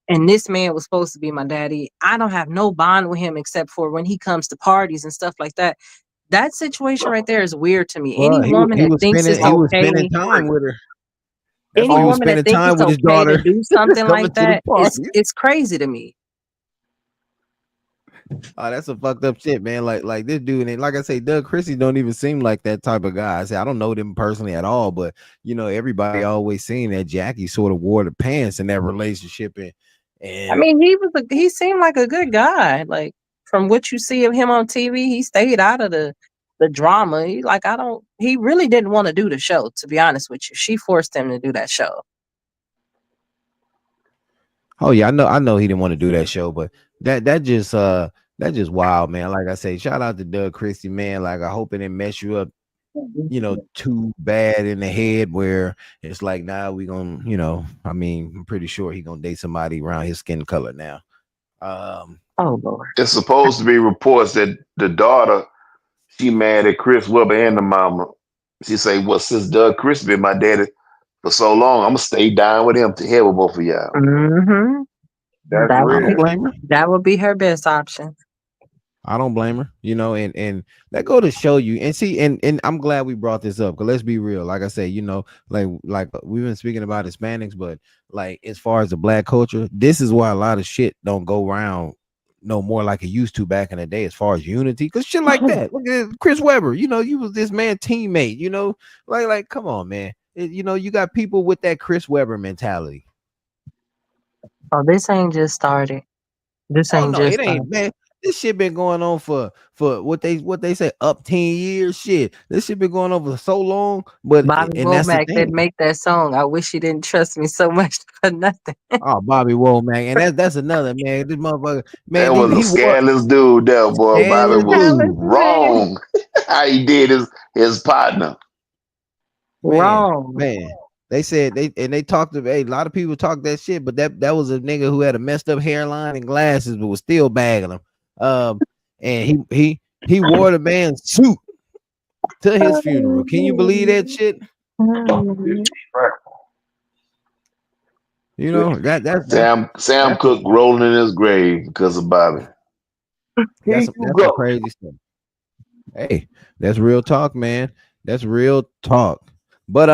And this man was supposed to be my daddy. I don't have no bond with him except for when he comes to parties and stuff like that. That situation right there is weird to me. well Any woman that thinks it's he was spending okay, time with her. That's any why he was woman that spending thinks time it's with his okay to daughter, do something coming like to the that, party. it's crazy to me. Oh, that's some fucked up shit, man. Like this dude, and like I say, Doug Christie don't even seem like that type of guy. I say I don't know them personally at all, but everybody always seen that Jackie sort of wore the pants in that relationship, I and mean, he seemed like a good guy. Like from what you see of him on TV, he stayed out of the drama. He really didn't want to do the show, to be honest with you. She forced him to do that show. oh yeah, I know he didn't want to do that show, but that just wild, man. Like I say, shout out to Doug Christie, man. Like I hope it didn't mess you up, too bad in the head where it's like, nah, we gonna, I mean, I'm pretty sure he gonna date somebody around his skin color now. Oh Lord. It's supposed to be reports that the daughter, she mad at Chris Webber and the mama. She say, well, since Doug Christie been my daddy for so long, I'm gonna stay down with him to hell with both of y'all. Mm-hmm. That's I don't rare. blame her. That would be her best option. I don't blame her, and that go to show you and see, and I'm glad we brought this up because let's be real. Like I say, like we've been speaking about Hispanics, but like as far as the black culture, this is why a lot of shit don't go around no more like it used to back in the day as far as unity, because shit like that. Look at Chris Webber, you was this man teammate, like come on, man. You got people with that Chris Webber mentality. Oh, this ain't just started. This Oh ain't no, just it started. ain't, man. This shit been going on for what they say up 10 years. Shit, this shit been going on for so long. But Bobby and that's the Womack didn't thing. make that song. I wish he didn't trust me so much for nothing. Oh, Bobby Womack, and that's another man. This motherfucker, That man, was a he was scandalous dude there, boy. Bobby scandalous was dude, wrong how he did his partner. man, Wrong. man. They said they talked to a lot of people talk that shit, but that was a nigga who had a messed up hairline and glasses, but was still bagging them. And he wore the man's suit to his funeral. Can you believe that shit? You know that's Sam Cooke rolling in his grave because of Bobby. that's some crazy stuff. Hey, that's real talk, man. That's real talk. But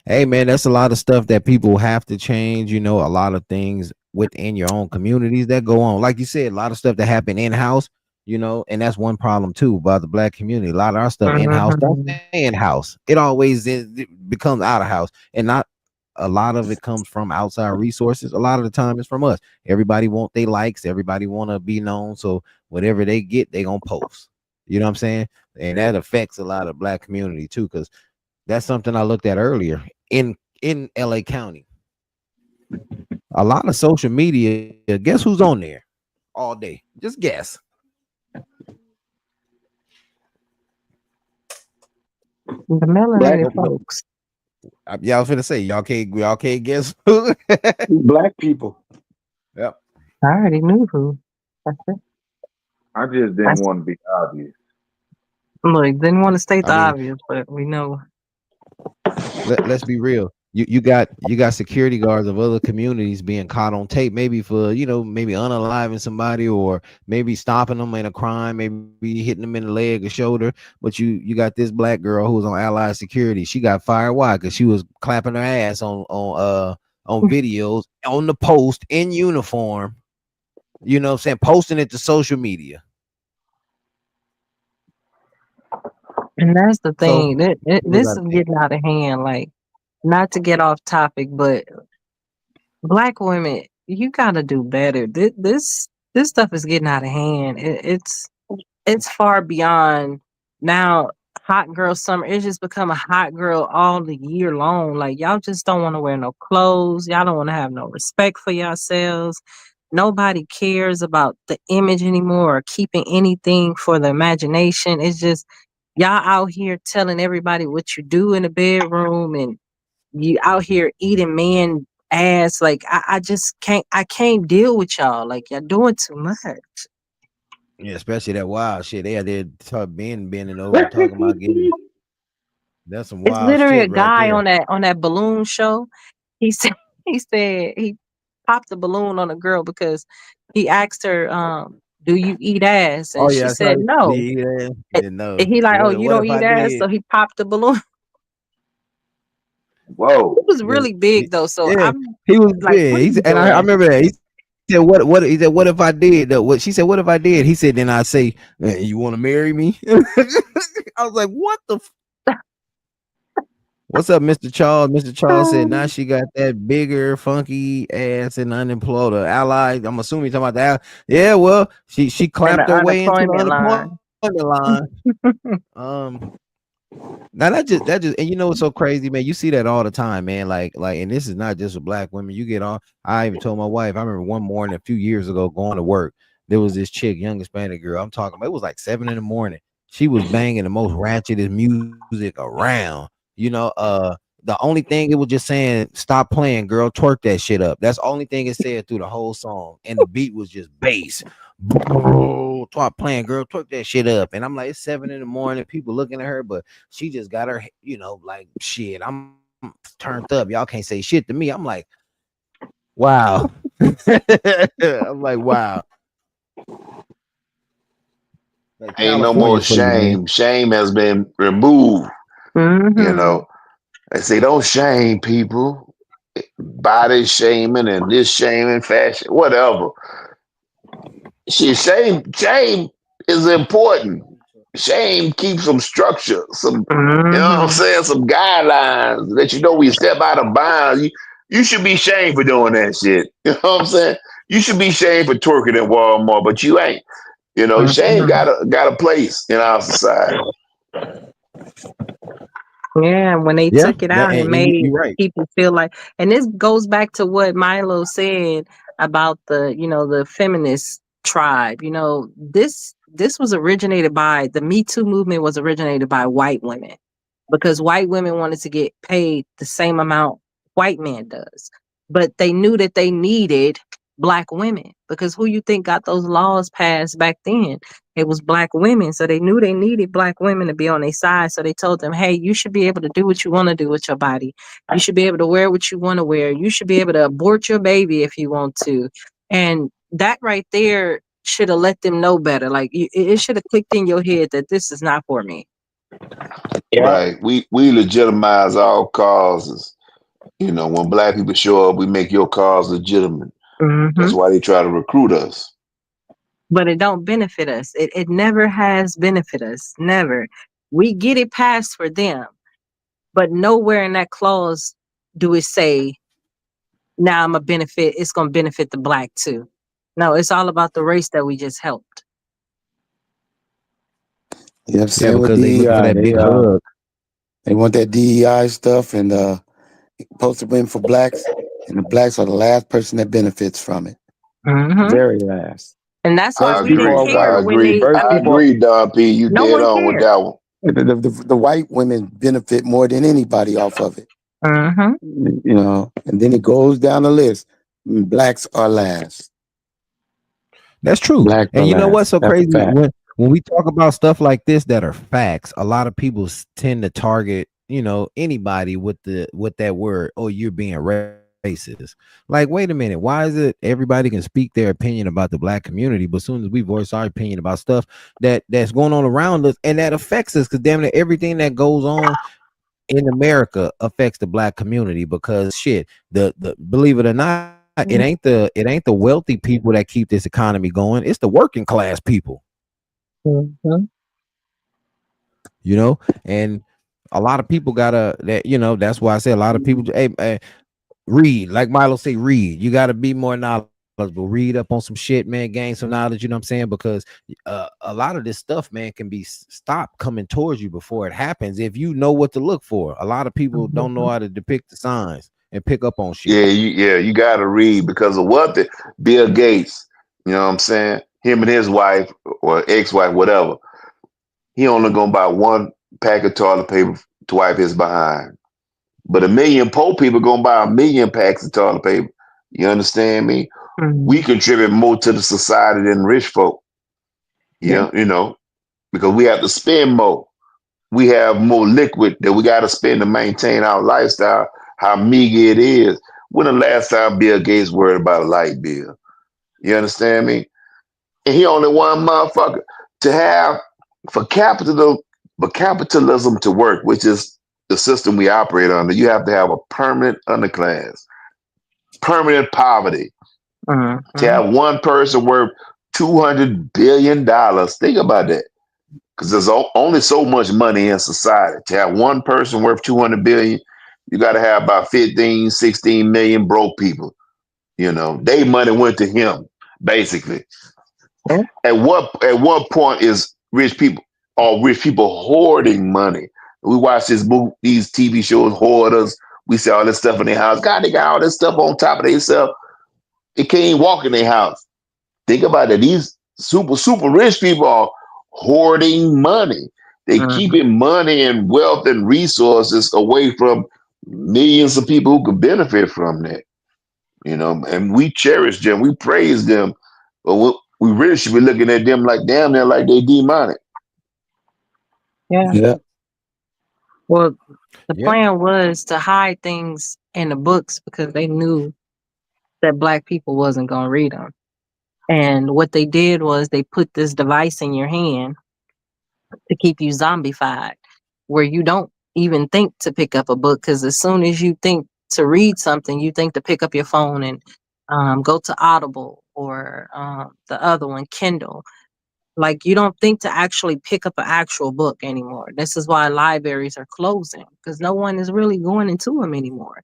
hey man, that's a lot of stuff that people have to change, you know, a lot of things within your own communities that go on. Like you said, a lot of stuff that happen in-house, you know, and that's one problem too about the black community. A lot of our stuff in-house don't stay in-house. It always it becomes out of house. And not a lot of it comes from outside resources. A lot of the time it's from us. Everybody want their likes, everybody want to be known. So whatever they get, they gonna post. You know what I'm saying? And that affects a lot of black community too, because that's something I looked at earlier in LA County. A lot of social media. Guess who's on there all day? Just guess. The melanated folks. Y'all was finna say y'all can't guess who? Black people. Yep. I already knew who. That's it. I just didn't want to be obvious. Look, didn't want to state the obvious, but we know. Let's be real. You got security guards of other communities being caught on tape, maybe for maybe unaliving somebody or maybe stopping them in a crime, maybe hitting them in the leg or shoulder. But you got this black girl who was on Allied Security. She got fired. Why? Because she was clapping her ass on videos on the post in uniform. You know what I'm saying? Posting it to social media. And that's the thing. So, this is getting out of hand. Like, not to get off topic, but black women, you gotta do better. This stuff is getting out of hand. It's far beyond now. Hot girl summer. It's just become a hot girl all the year long. Like, y'all just don't want to wear no clothes. Y'all don't want to have no respect for yourselves. Nobody cares about the image anymore or keeping anything for the imagination. It's just y'all out here telling everybody what you do in the bedroom, and you out here eating man ass. Like, I just can't deal with y'all. Like, y'all doing too much. Yeah, especially that wild shit. They had there bending over talking about getting. That's some wild shit. It's literally a guy right on that balloon show. He said he popped a balloon on a girl because he asked her, do you eat ass? And she said no. Do you eat ass? No. And he like, oh, you don't eat ass? So he popped the balloon. Whoa. It was really big though. So yeah, he was like, big. And I remember that. He said, what he said, what if I did though? What she said, what if I did? He said, then I say, you want to marry me? I was like, what the what's up, Mr. Charles? Mr. Charles said, now she got that bigger, funky ass and unemployed Allied. I'm assuming you're talking about that. Yeah, well, she clapped her way into the unemployment line. Now that just and you know what's so crazy, man? You see that all the time, man. Like, and this is not just with black women. You get on. I even told my wife. I remember one morning a few years ago going to work. There was this chick, young Hispanic girl. I'm talking about. It was like 7 a.m. She was banging the most ratchetest music around. You know, the only thing it was just saying, "Stop playing, girl, twerk that shit up." That's the only thing it said through the whole song, and the beat was just bass. Stop playing, girl, twerk that shit up. And I'm like, it's 7 a.m. People looking at her, but she just got her, like, shit. I'm turned up. Y'all can't say shit to me. I'm like, wow. I'm like, wow. Like, ain't no more shame. You, shame has been removed. Mm-hmm. They say don't shame people. Body shaming and this shaming, fashion, whatever. Shame is important. Shame keeps some structure, some you know what I'm saying, some guidelines that when you step out of bounds. You should be shamed for doing that shit. You know what I'm saying? You should be shamed for twerking at Walmart, but you ain't. You know, shame got a place in our society. Yeah, when they Yeah, took it out, it and made you're right. people feel like, and this goes back to what Milo said about the, the feminist tribe. This was originated by the Me Too movement was originated by white women because white women wanted to get paid the same amount white man does. But they knew that they needed black women because who you think got those laws passed back then? It was black women. So they knew they needed black women to be on their side. So they told them, hey, you should be able to do what you want to do with your body. You should be able to wear what you want to wear. You should be able to abort your baby if you want to. And that right there should have let them know better. Like it should have clicked in your head that this is not for me. Yeah. Right. We legitimize all causes. You know, when black people show up, we make your cause legitimate. That's Mm-hmm. why they try to recruit us. But it don't benefit us. It never has benefit us. Never. We get it passed for them. But nowhere in that clause do it say, now I'm a benefit, it's going to benefit the black too. No, it's all about the race that we just helped. Yeah, Yeah, same with because they looking for DEI. that big hug. They want that DEI stuff and supposed to win for blacks, and the blacks are the last person that benefits from it. Mm-hmm. Very last. And that's why I we didn't agree. care when they, I agree, Don P. You no dead one on with cared. that one. The white women benefit more than anybody off of it. Mm-hmm. You know, and then it goes down the list. Blacks are last. That's true. Blacks are And you know what's last. so That's a crazy? fact. When we talk about stuff like this that are facts, a lot of people tend to target, anybody with that word, oh, you're being racist. Like, wait a minute, why is it everybody can speak their opinion about the black community, but as soon as we voice our opinion about stuff that's going on around us and that affects us, because damn it, everything that goes on in America affects the black community because shit, the believe it or not, it ain't the wealthy people that keep this economy going. It's the working class people. Mm-hmm. And a lot of people gotta that's why I say a lot of people, hey, read, like Milo say, read. You gotta be more knowledgeable. Read up on some shit, man. Gain some knowledge. You know what I'm saying? Because a lot of this stuff, man, can be stopped coming towards you before it happens if you know what to look for. A lot of people don't know how to depict the signs and pick up on shit. You gotta read because of what Bill Gates, you know what I'm saying? Him and his wife or ex-wife, whatever, he only gonna buy one pack of toilet paper to wipe his behind. But a million poor people gonna buy a million packs of toilet paper. You understand me? Mm-hmm. We contribute more to the society than rich folk. Yeah. Because we have to spend more. We have more liquid that we got to spend to maintain our lifestyle, how meager it is. When the last time Bill Gates worried about a light bill? You understand me? And he only one motherfucker to have for capitalism to work, which is the system we operate under. You have to have a permanent underclass, permanent poverty. Mm-hmm. To have one person worth $200 billion. Think about that. Because there's only so much money in society. To have one person worth 200 billion, you got to have about 15, 16 million broke people. Their money went to him, basically. Yeah. At what point is rich people hoarding money? We watch these TV shows, hoarders. We see all this stuff in their house. God, they got all this stuff on top of themselves. It can't even walk in their house. Think about it. These super, super rich people are hoarding money. They keeping money and wealth and resources away from millions of people who could benefit from that. And we cherish them. We praise them. But we really should be looking at them like, damn, they're like they demonic. Yeah. Well, the plan was to hide things in the books because they knew that black people wasn't going to read them. And what they did was they put this device in your hand to keep you zombified, where you don't even think to pick up a book because as soon as you think to read something, you think to pick up your phone and go to Audible or the other one, Kindle. Like you don't think to actually pick up an actual book anymore. This is why libraries are closing because no one is really going into them anymore.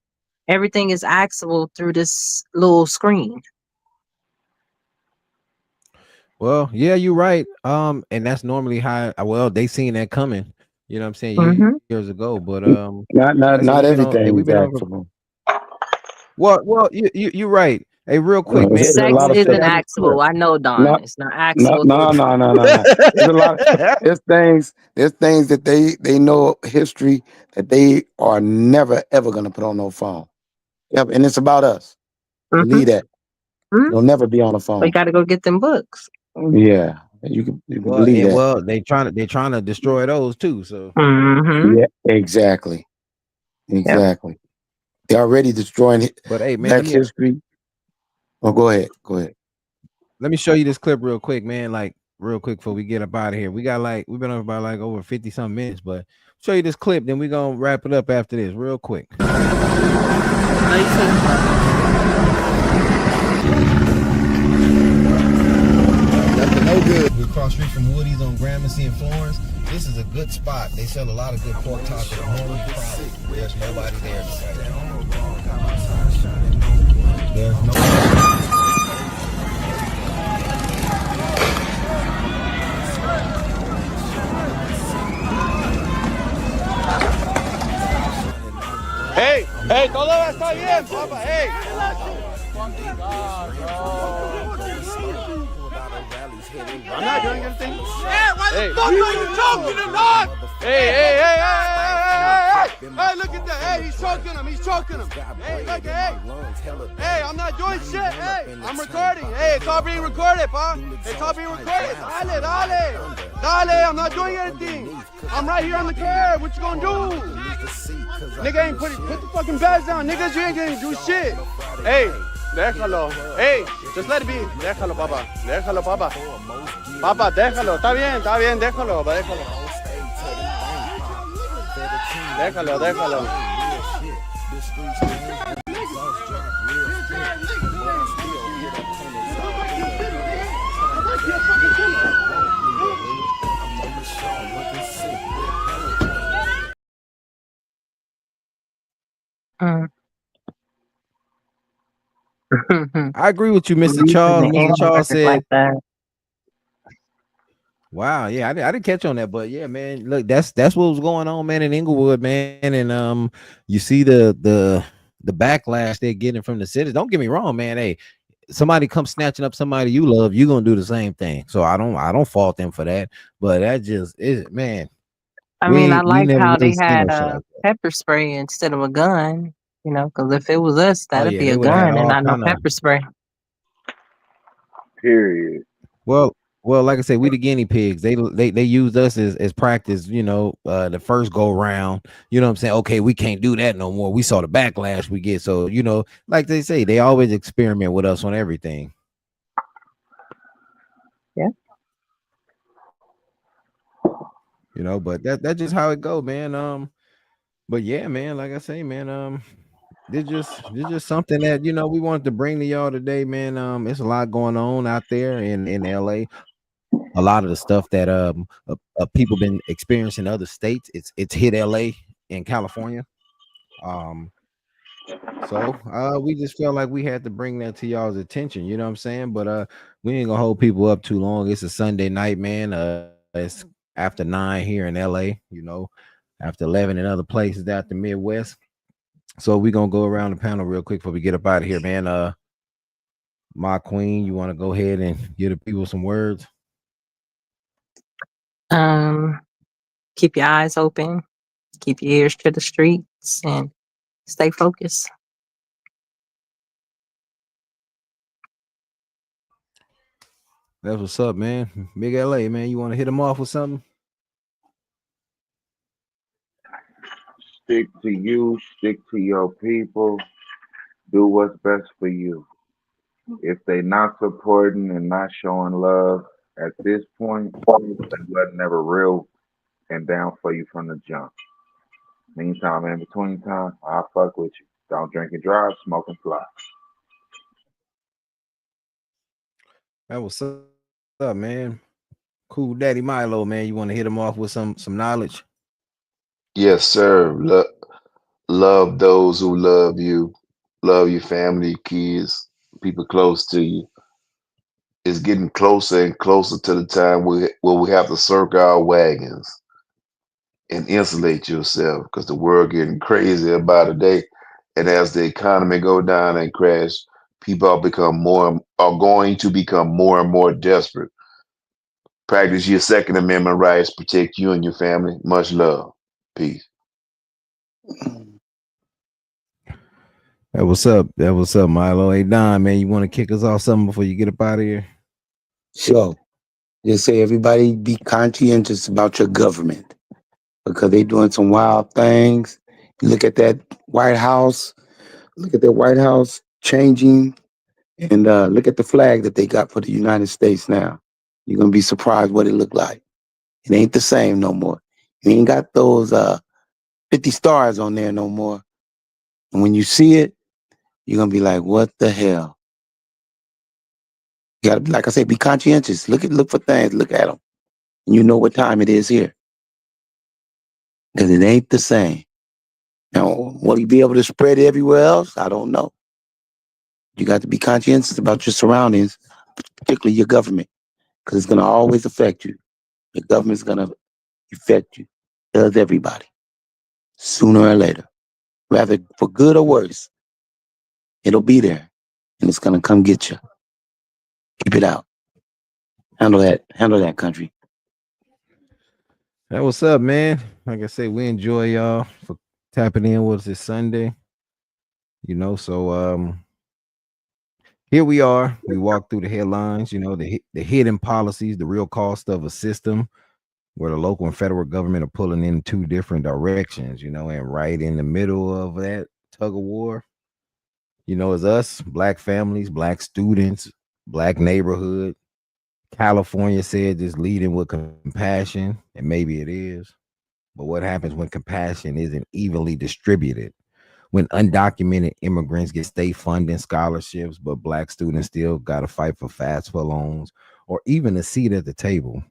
Everything is accessible through this little screen. Well, yeah, you're right. And that's normally how. Well, they seen that coming. You know what I'm saying Mm-hmm. years ago. But Not like I not said, not we've been on. everything We've is been on. actual. Well, you're right. Hey, real quick, man. There's a Sex lot of stuff. isn't actual. I know, Don. Not It's not no actual. no no no no no. There's a lot. There's things that they know history that they are never ever gonna put on no phone. Yep, and it's about us. Mm-hmm. Believe that. Mm-hmm. It'll never be on the We phone. got to go get them books. Yeah, you can believe that. Well, they trying to destroy those too. So, Mm-hmm. Yeah, exactly, Yep. exactly. They're already destroying but hey, man, Black history. Oh, go ahead, go ahead. let me show you this clip real quick, man. Like real quick before we get up out of here. We've been on about like over 50 some minutes, but show you this clip, then we're gonna wrap it up after this, real quick. No good. We're across street from Woody's on Gramercy in Florence. This is a good spot. They sell a lot of good pork tacos. There's nobody there today. There's no. Hey, hey, todo va a estar bien, papá, hey. I'm not doing anything. Hey, why the fuck are you choking him, dog? Hey, look at that. Hey, he's choking him. Hey, look, hey, I'm not doing shit. Hey, I'm recording. Hey, it's all being recorded, pa. It's all being recorded. Dale, I'm not doing anything. I'm right here on the curb. What you gonna do? Nigga ain't put the fucking bags down. Niggas, you ain't gonna do shit. Hey, déjalo. Hey, just let it be. Déjalo, papá. Papá, déjalo. Está bien, déjalo. Déjalo. I agree with you, Mr. Charles. Mr. Charles said, like that. "Wow, yeah, I didn't catch on that, but yeah, man, look, that's what was going on, man, in Inglewood, man, and you see the backlash they're getting from the citizens. Don't get me wrong, man. Hey, somebody comes snatching up somebody you love, you're gonna do the same thing. So I don't fault them for that, but that just is, man. I mean, I We like never how really they seen had no shit a like that. pepper spray instead of a gun. You know, because if it was us, Oh that'd yeah, be they a would have had gun and all not no kind of. pepper spray. Period. Well, like I said, we the guinea pigs. They used us as practice, the first go round. You know what I'm saying? Okay, we can't do that no more. We saw the backlash we get. So, like they say, they always experiment with us on everything. Yeah. But that's just how it go, man. But yeah, man, like I say, man, this just something that we wanted to bring to y'all today, man. It's a lot going on out there in LA. A lot of the stuff that people been experiencing in other states, it's hit LA and California. So we just felt like we had to bring that to y'all's attention, you know what I'm saying? But we ain't gonna hold people up too long. It's a Sunday night, man. It's after 9 here in LA, after 11 in other places out the Midwest. So we're gonna go around the panel real quick before we get up out of here, man. My queen, you want to go ahead and give the people some words? Keep your eyes open, keep your ears to the streets, and stay focused. That's what's up, man. Big LA, man. You want to hit them off with something? Stick to you, stick to your people, do what's best for you. If they not supporting and not showing love at this point, then wasn't never real and down for you from the jump. Meantime, in between time, I fuck with you. Don't drink and drive, smoke and fly. That was up, man. Cool Daddy Milo, man. You want to hit him off with some knowledge? Yes, sir. Love those who love you. Love your family, kids, people close to you. it's getting closer and closer to the time where we have to circle our wagons and insulate yourself because the world getting crazy about a day. And as the economy go down and crash, people are going to become more and more desperate. Practice your Second Amendment rights, protect you and your family. Much love. Peace. That what's up. That what's up, Milo. Hey Don, man, you want to kick us off something before you get up out of here? Sure. Just say everybody be conscientious about your government because they doing some wild things. You look at that White House, changing, and look at the flag that they got for the United States now. You're gonna be surprised what it looked like. It ain't the same no more. It ain't got those 50 stars on there no more. And when you see it, you're gonna be like, what the hell? You gotta, like I said, be conscientious. Look for things, look at them. And you know what time it is here. Because it ain't the same. Now, will you be able to spread it everywhere else? I don't know. You got to be conscientious about your surroundings, particularly your government, because it's going to always affect you. Your government's going to affect you. It does everybody, sooner or later. Rather for good or worse, it'll be there, and it's going to come get you. Keep it out. Handle that, country. That what's up, man. Like I say, we enjoy y'all for tapping in with us this Sunday. You know, so here we are. We walk through the headlines, you know, the hidden policies, the real cost of a system where the local and federal government are pulling in two different directions, you know, and right in the middle of that tug of war, you know, is us, black families, black students, black neighborhood. California said it's leading with compassion, and maybe it is. But what happens when compassion isn't evenly distributed? When undocumented immigrants get state funding scholarships, but black students still got to fight for FAFSA loans or even a seat at the table.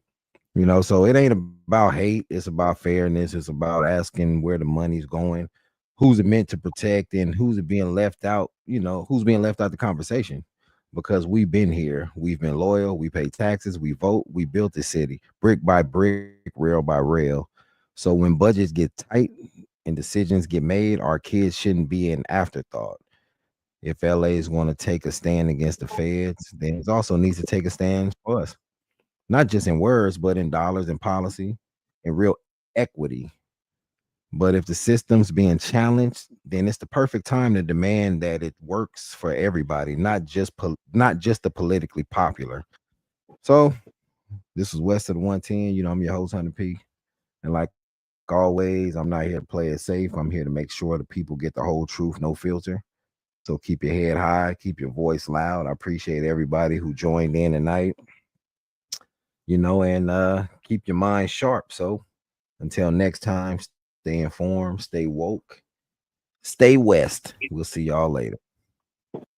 You know, so it ain't about hate. It's about fairness. It's about asking where the money's going, who's it meant to protect, and who's it being left out, you know, who's being left out the conversation. Because we've been here. We've been loyal. We pay taxes. We vote. We built the city brick by brick, rail by rail. So when budgets get tight and decisions get made, our kids shouldn't be an afterthought. If LA is going to take a stand against the feds, then it also needs to take a stand for us, not just in words, but in dollars and policy and real equity. But if the system's being challenged, then it's the perfect time to demand that it works for everybody, not just the politically popular. So this is West of the 110. You know, I'm your host, Hunter P. And like always, I'm not here to play it safe. I'm here to make sure the people get the whole truth, no filter. So keep your head high, keep your voice loud. I appreciate everybody who joined in tonight. You know, and keep your mind sharp. So until next time, stay informed, stay woke, stay west. We'll see y'all later.